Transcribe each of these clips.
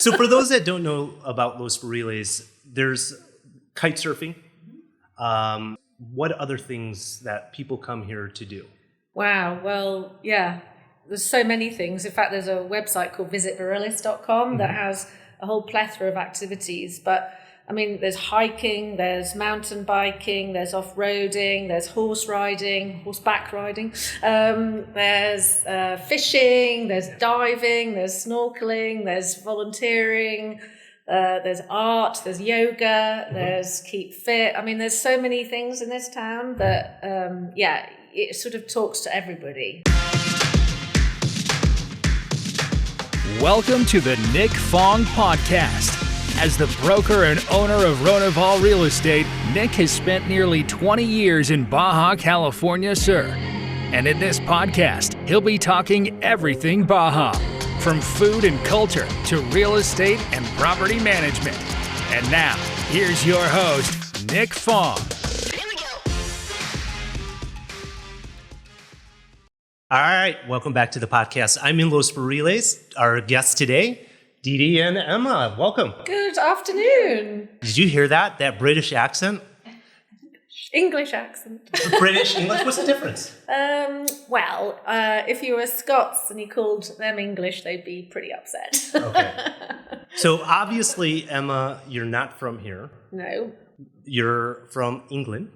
So for those that don't know about Los Barriles, there's kite surfing. What other things that people come here to do? Wow. Well, yeah, there's so many things. In fact, there's a website called visitbarrilles.com that has a whole plethora of activities. But I mean, there's hiking, there's mountain biking, there's off-roading, there's horseback riding, there's fishing, there's diving, there's snorkeling, there's volunteering, there's art, there's yoga, there's keep fit. I mean, there's so many things in this town that, it sort of talks to everybody. Welcome to the Nick Fong Podcast. As the broker and owner of Ronival Real Estate, Nick has spent nearly 20 years in Baja, California, Sur. And in this podcast, he'll be talking everything Baja, from food and culture to real estate and property management. And now, here's your host, Nick Fong. All right, welcome back to the podcast. I'm in Los Barriles. Our guests today, Dede and Emma. Welcome. Good afternoon. Did you hear that? That British accent? English accent. British English? What's the difference? If you were Scots and you called them English, they'd be pretty upset. Okay. So obviously, Emma, you're not from here. No. You're from England.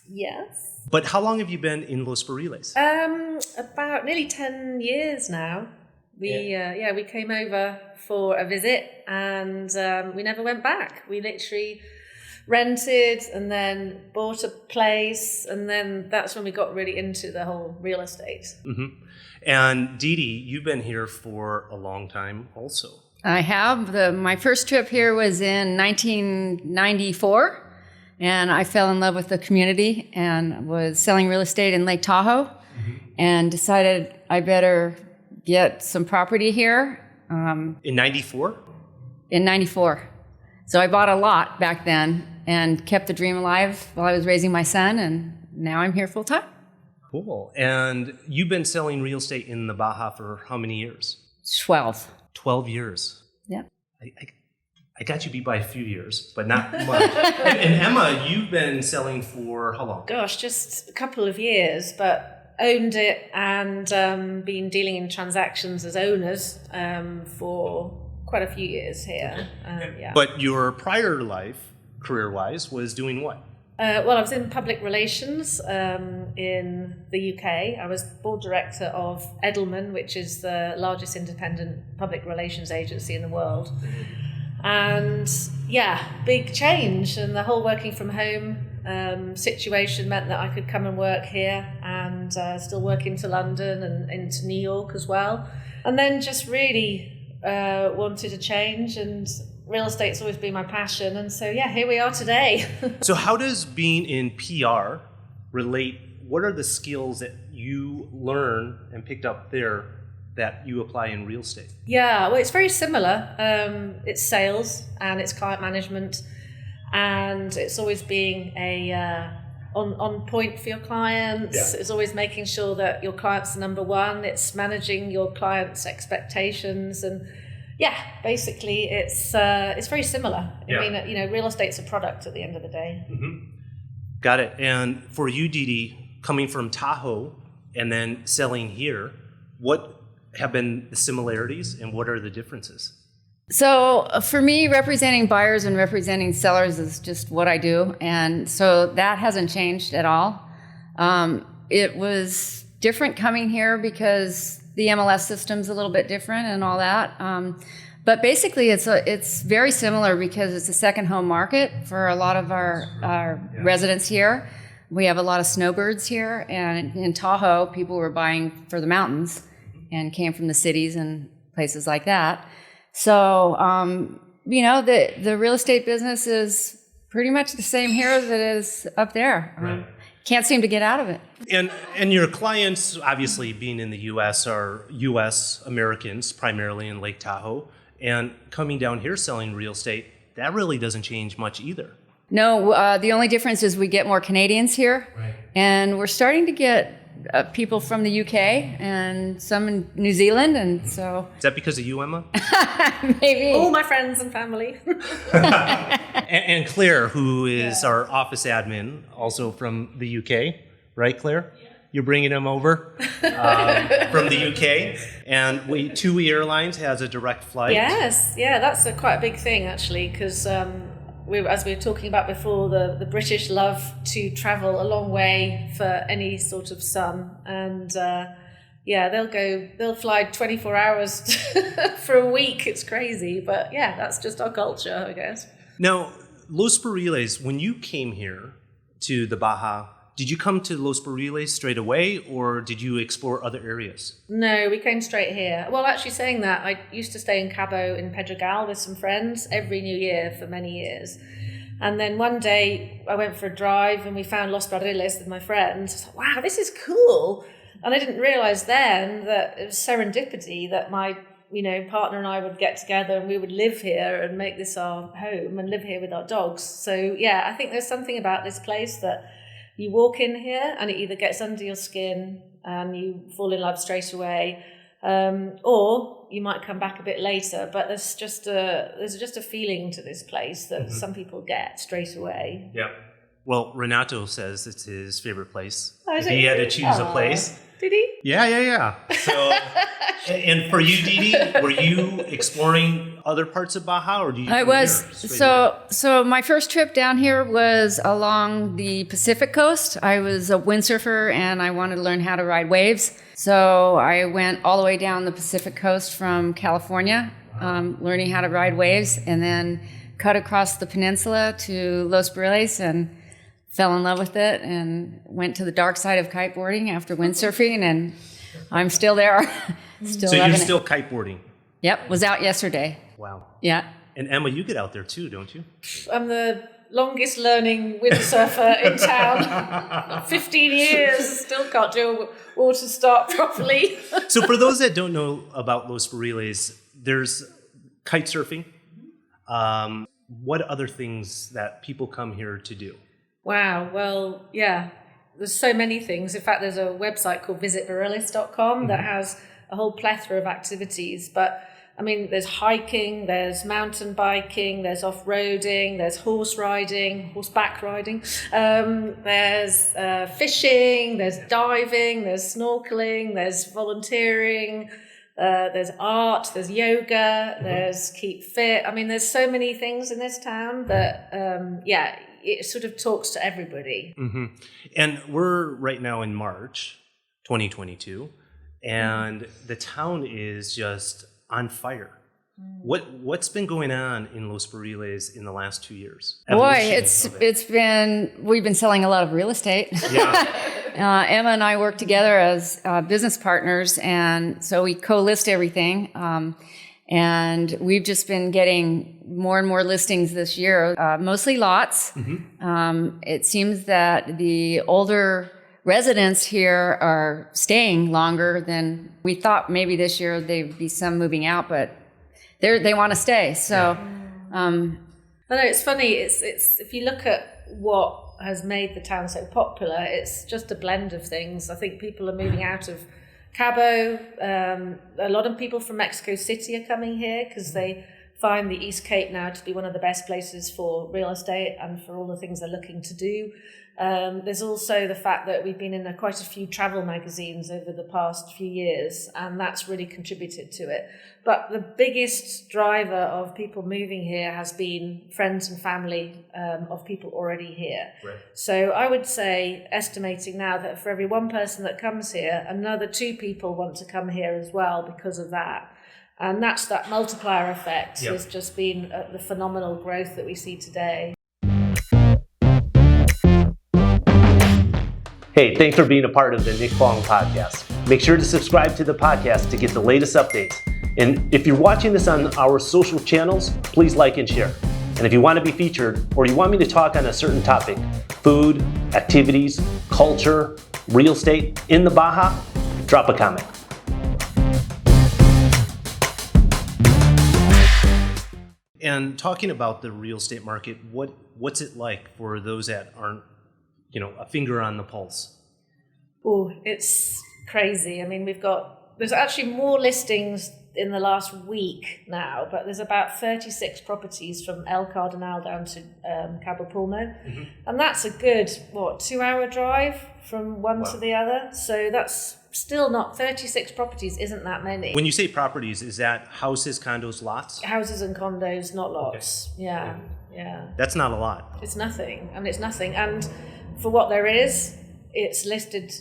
Yes. But how long have you been in Los Barriles? About nearly 10 years now. We came over for a visit and we never went back. We literally rented and then bought a place, and then that's when we got really into the whole real estate. Mm-hmm. And Dede, you've been here for a long time also. I have. My first trip here was in 1994, and I fell in love with the community and was selling real estate in Lake Tahoe, and decided I better get some property here. In 94? In 94. So I bought a lot back then and kept the dream alive while I was raising my son, and now I'm here full time. Cool. And you've been selling real estate in the Baja for how many years? 12. 12 years. Yeah. I got you beat by a few years, but not much. and Emma, you've been selling for how long? Gosh, just a couple of years, but owned it and been dealing in transactions as owners for quite a few years here. But your prior life, career-wise, was doing what? I was in public relations in the UK. I was board director of Edelman, which is the largest independent public relations agency in the world. And big change. And the whole working from home situation meant that I could come and work here and still work into London and into New York as well. And then just really wanted a change, and real estate's always been my passion. And so, here we are today. So how does being in PR relate? What are the skills that you learn and picked up there that you apply in real estate? Yeah, well, it's very similar. It's sales and it's client management, and it's always being on point for your clients. Yeah. It's always making sure that your client's number one. It's managing your clients' expectations, and basically it's very similar. Yeah. I mean, real estate's a product at the end of the day. Mm-hmm. Got it. And for you, Dede, coming from Tahoe and then selling here, what have been the similarities and what are the differences? So for me, representing buyers and representing sellers is just what I do. And so that hasn't changed at all. It was different coming here because the MLS system's a little bit different and all that. But basically it's very similar because it's a second home market for a lot of our residents here. We have a lot of snowbirds here, and in Tahoe, people were buying for the mountains and came from the cities and places like that. So, the real estate business is pretty much the same here as it is up there. Right. Can't seem to get out of it. And your clients, obviously being in the U.S., are U.S. Americans, primarily in Lake Tahoe. And coming down here selling real estate, that really doesn't change much either. No, the only difference is we get more Canadians here. Right. And we're starting to get people from the UK and some in New Zealand, and so Is that because of you, Emma? maybe. All my friends and family. And Claire, who is our office admin, also from the UK, right, Claire? Yeah. You're bringing him over from the UK. And TUI Airlines has a direct flight. Yes, yeah, that's quite a big thing, actually, because as we were talking about before, the British love to travel a long way for any sort of sum. And they'll fly 24 hours for a week. It's crazy. But yeah, that's just our culture, I guess. Now, Los Barriles, when you came here to the Baja, did you come to Los Barriles straight away, or did you explore other areas? No, we came straight here. Well, actually saying that, I used to stay in Cabo in Pedregal with some friends every New Year for many years. And then one day I went for a drive and we found Los Barriles with my friends. I was like, wow, this is cool. And I didn't realize then that it was serendipity that my partner and I would get together and we would live here and make this our home and live here with our dogs. So yeah, I think there's something about this place that you walk in here and it either gets under your skin and you fall in love straight away, or you might come back a bit later. But there's just a feeling to this place that some people get straight away. Yeah. Well, Renato says it's his favorite place. Oh, if he had to choose a place. Did he? Yeah. So, and for you, Dede, were you exploring other parts of Baja, or do you? I was. So my first trip down here was along the Pacific coast. I was a windsurfer and I wanted to learn how to ride waves. So I went all the way down the Pacific coast from California, learning how to ride waves, and then cut across the peninsula to Los Barriles and fell in love with it and went to the dark side of kiteboarding after windsurfing, and I'm still there. So you're still kiteboarding? Yep, was out yesterday. Wow. Yeah. And Emma, you get out there too, don't you? I'm the longest learning windsurfer in town. 15 years, still can't do a water start properly. So for those that don't know about Los Barriles, there's kite surfing. What other things that people come here to do? Wow, well, yeah, there's so many things. In fact, there's a website called visitbarillis.com that has a whole plethora of activities. But I mean, there's hiking, there's mountain biking, there's off-roading, there's horseback riding, there's fishing, there's diving, there's snorkeling, there's volunteering, there's art, there's yoga, there's keep fit. I mean, there's so many things in this town that, it sort of talks to everybody. Mm-hmm. And we're right now in March 2022, and the town is just on fire. What's been going on in Los Barriles in the last 2 years? Boy, we've been selling a lot of real estate. Yeah. Emma and I work together as business partners, and so we co-list everything. And we've just been getting more and more listings this year, mostly lots. It seems that the older residents here are staying longer than we thought. Maybe this year there'd be some moving out, but they want to stay. So, I know it's funny. It's if you look at what has made the town so popular, it's just a blend of things. I think people are moving out of Cabo. A lot of people from Mexico City are coming here because they find the East Cape now to be one of the best places for real estate and for all the things they're looking to do. There's also the fact that we've been in quite a few travel magazines over the past few years, and that's really contributed to it. But the biggest driver of people moving here has been friends and family of people already here. Right. So I would say, estimating now, that for every one person that comes here, another 2 people want to come here as well because of that. And that's that multiplier effect. Has just been the phenomenal growth that we see today. Hey, thanks for being a part of the Nick Fong podcast. Make sure to subscribe to the podcast to get the latest updates. And if you're watching this on our social channels, please like and share. And if you want to be featured, or you want me to talk on a certain topic, food, activities, culture, real estate in the Baja, drop a comment. And talking about the real estate market, what's it like for those that aren't, a finger on the pulse? Oh, it's crazy. I mean, there's actually more listings in the last week now, but there's about 36 properties from El Cardinal down to Cabo Pulmo. And that's a good, 2-hour drive from one to the other. So that's still not, 36 properties isn't that many. When you say properties, is that houses, condos, lots? Houses and condos, not lots. Okay. Yeah. That's not a lot. It's nothing. And for what there is, it's listed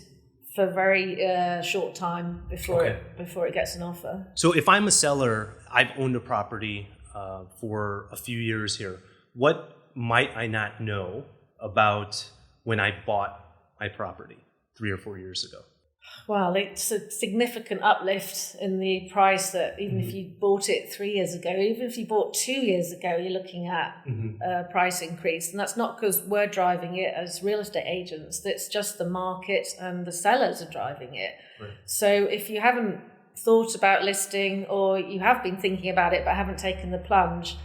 for a very short time before it gets an offer. So if I'm a seller, I've owned a property for a few years here. What might I not know about when I bought my property 3 or 4 years ago? Well, it's a significant uplift in the price that even if you bought it 3 years ago, even if you bought 2 years ago, you're looking at a price increase. And that's not because we're driving it as real estate agents. It's just the market and the sellers are driving it. Right. So if you haven't thought about listing, or you have been thinking about it but haven't taken the plunge,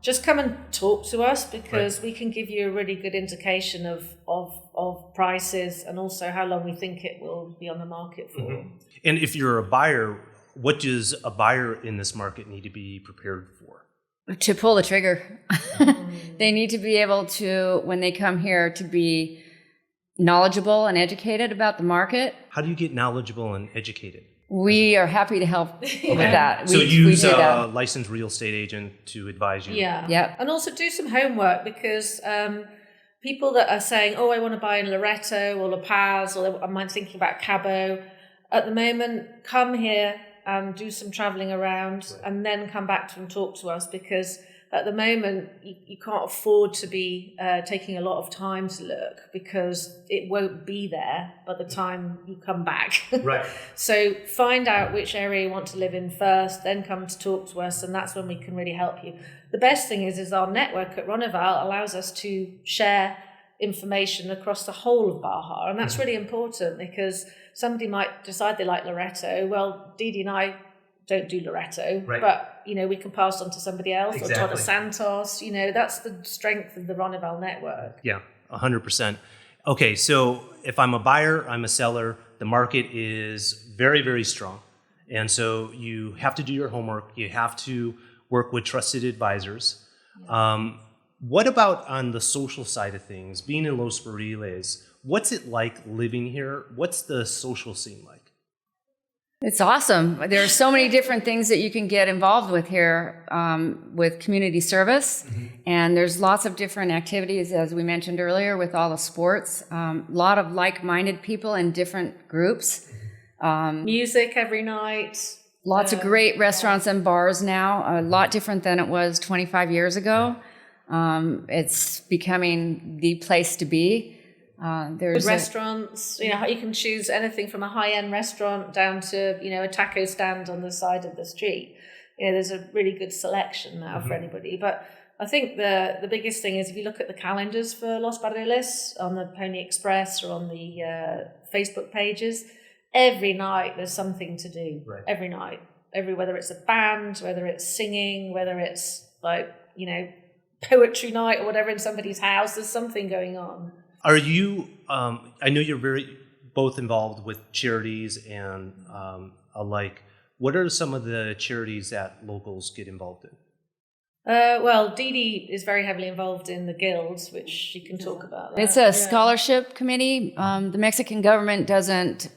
just come and talk to us, because we can give you a really good indication of prices and also how long we think it will be on the market for. And if you're a buyer, what does a buyer in this market need to be prepared for? To pull the trigger. They need to be able to, when they come here, to be knowledgeable and educated about the market. How do you get knowledgeable and educated? We are happy to help with that. So use a licensed real estate agent to advise you. Yeah. Yep. And also do some homework, because people that are saying, I want to buy in Loreto or La Paz, or I'm thinking about Cabo, at the moment, come here and do some traveling around and then come back and talk to us, because at the moment, you can't afford to be taking a lot of time to look, because it won't be there by the time you come back. Right. So find out which area you want to live in first, then come to talk to us, and that's when we can really help you. The best thing is our network at Ronival allows us to share information across the whole of Baja, and that's really important, because somebody might decide they like Loreto. Well, Dede and I don't do Loreto, but we can pass on to somebody else, or Todos Santos. That's the strength of the Ronival network. Yeah, 100%. Okay, so if I'm a buyer, I'm a seller, the market is very, very strong. And so you have to do your homework. You have to work with trusted advisors. What about on the social side of things? Being in Los Barriles, what's it like living here? What's the social scene like? It's awesome. There are so many different things that you can get involved with here with community service. And there's lots of different activities, as we mentioned earlier, with all the sports. A lot of like-minded people in different groups. Music every night. Lots of great restaurants and bars now. A lot different than it was 25 years ago. It's becoming the place to be. There's restaurants, you can choose anything from a high-end restaurant down to, a taco stand on the side of the street. There's a really good selection now for anybody. But I think the biggest thing is, if you look at the calendars for Los Barriles on the Pony Express or on the Facebook pages, every night there's something to do. Right. Every night. Whether it's a band, whether it's singing, whether it's poetry night or whatever in somebody's house, there's something going on. Are you, I know you're both involved with charities and alike. What are some of the charities that locals get involved in? Well, Dede is very heavily involved in the guilds, which she can talk about. It's a scholarship committee. The Mexican government doesn't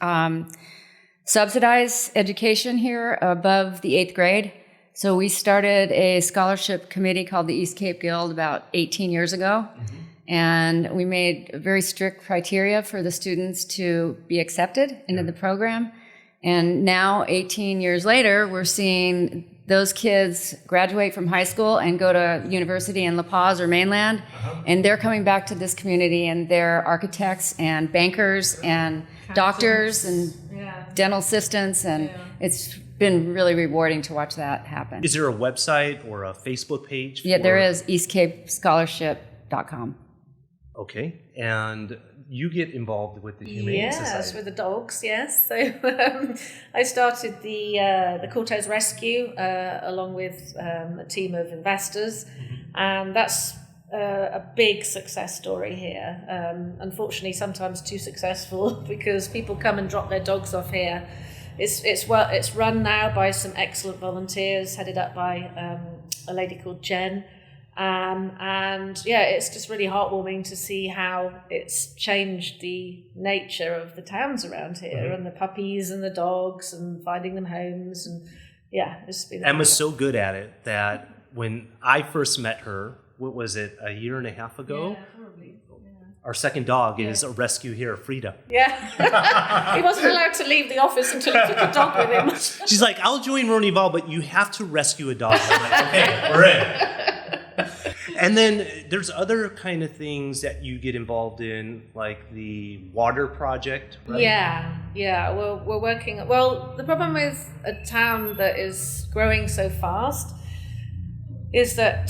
subsidize education here above the 8th grade. So we started a scholarship committee called the East Cape Guild about 18 years ago. And we made very strict criteria for the students to be accepted into the program. And now, 18 years later, we're seeing those kids graduate from high school and go to university in La Paz or mainland. And they're coming back to this community, and they're architects and bankers and doctors and dental assistants. And it's been really rewarding to watch that happen. Is there a website or a Facebook page? Yeah, there is, eastcapescholarship.com. Okay, and you get involved with the Humane Society. Yes, with the dogs, yes. So I started the Cortez Rescue along with a team of investors, and that's a big success story here. Unfortunately, sometimes too successful because people come and drop their dogs off here. It's run now by some excellent volunteers, headed up by a lady called Jen. And yeah, it's just really heartwarming to see how it's changed the nature of the towns around here, and the puppies and the dogs and finding them homes. And yeah, it's been Emma's so good at it that when I first met her, what was it, a year and a half ago? Yeah, probably. Our second dog is a rescue here, Frida. Yeah. He wasn't allowed to leave the office until he took a dog with him. She's like, I'll join Ronival, but you have to rescue a dog. I'm like, okay, we're in. And then there's other kind of things that you get involved in, like the water project, right? Yeah. We're working. Well, the problem with a town that is growing so fast is that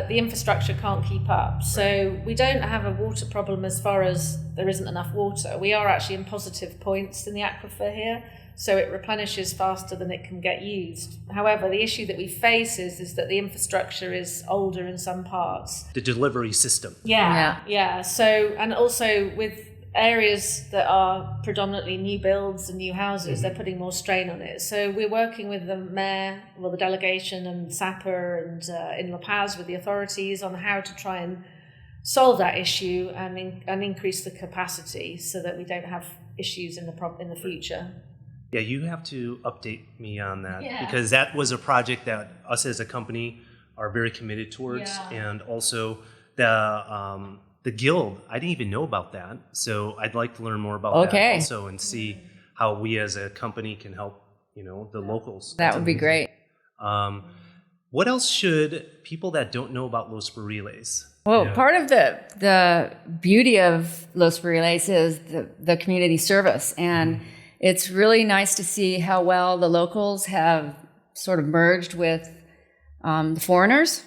the infrastructure can't keep up. So we don't have a water problem as far as there isn't enough water. We are actually in positive points in the aquifer here, so it replenishes faster than it can get used. However, the issue that we face is that the infrastructure is older in some parts. The delivery system. Yeah. So, and also with areas that are predominantly new builds and new houses, they're putting more strain on it. So we're working with the mayor, the delegation and SAPA and in La Paz with the authorities on how to try and solve that issue and increase the capacity so that we don't have issues in the future. Yeah, you have to update me on that because that was a project that us as a company are very committed towards, and also the guild. I didn't even know about that, so I'd like to learn more about that also and see how we as a company can help, the locals. That would be great. What else should people that don't know about Los Barriles? Well, part of the beauty of Los Barriles is the community service, and it's really nice to see how well the locals have sort of merged with the foreigners.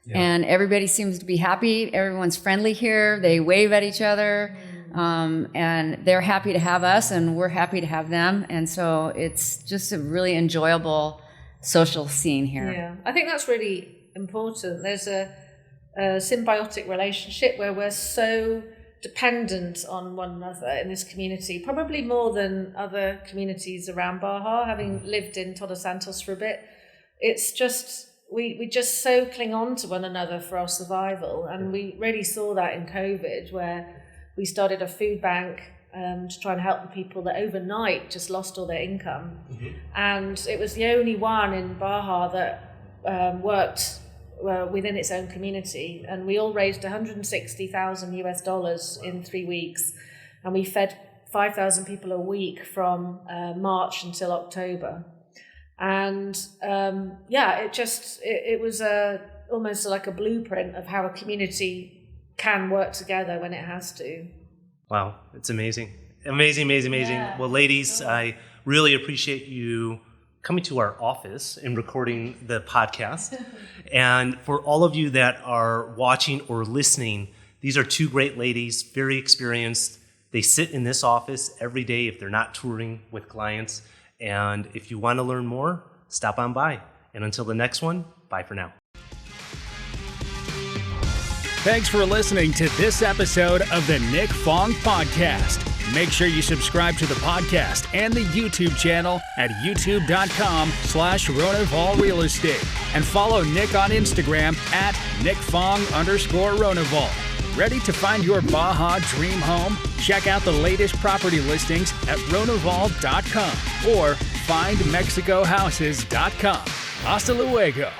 Yeah. And everybody seems to be happy. Everyone's friendly here. They wave at each other. And they're happy to have us, and we're happy to have them. And so it's just a really enjoyable social scene here. Yeah, I think that's really important. There's a symbiotic relationship where we're so dependent on one another in this community, probably more than other communities around Baja. Having lived in Todos Santos for a bit, it's just... We just so cling on to one another for our survival, and we really saw that in COVID, where we started a food bank to try and help the people that overnight just lost all their income. And it was the only one in Baja that worked within its own community, and we all raised $160,000 in 3 weeks, and we fed 5,000 people a week from March until October. And it was almost like a blueprint of how a community can work together when it has to. Wow, it's amazing. Amazing. Yeah. Well, ladies, I really appreciate you coming to our office and recording the podcast. And for all of you that are watching or listening, these are two great ladies, very experienced. They sit in this office every day if they're not touring with clients. And if you want to learn more, stop on by. And until the next one, bye for now. Thanks for listening to this episode of the Nick Fong Podcast. Make sure you subscribe to the podcast and the YouTube channel at youtube.com/Ronival Real Estate. And follow Nick on Instagram at NickFong_Ronival. Ready to find your Baja dream home? Check out the latest property listings at Ronival.com or findmexicohouses.com. Hasta luego.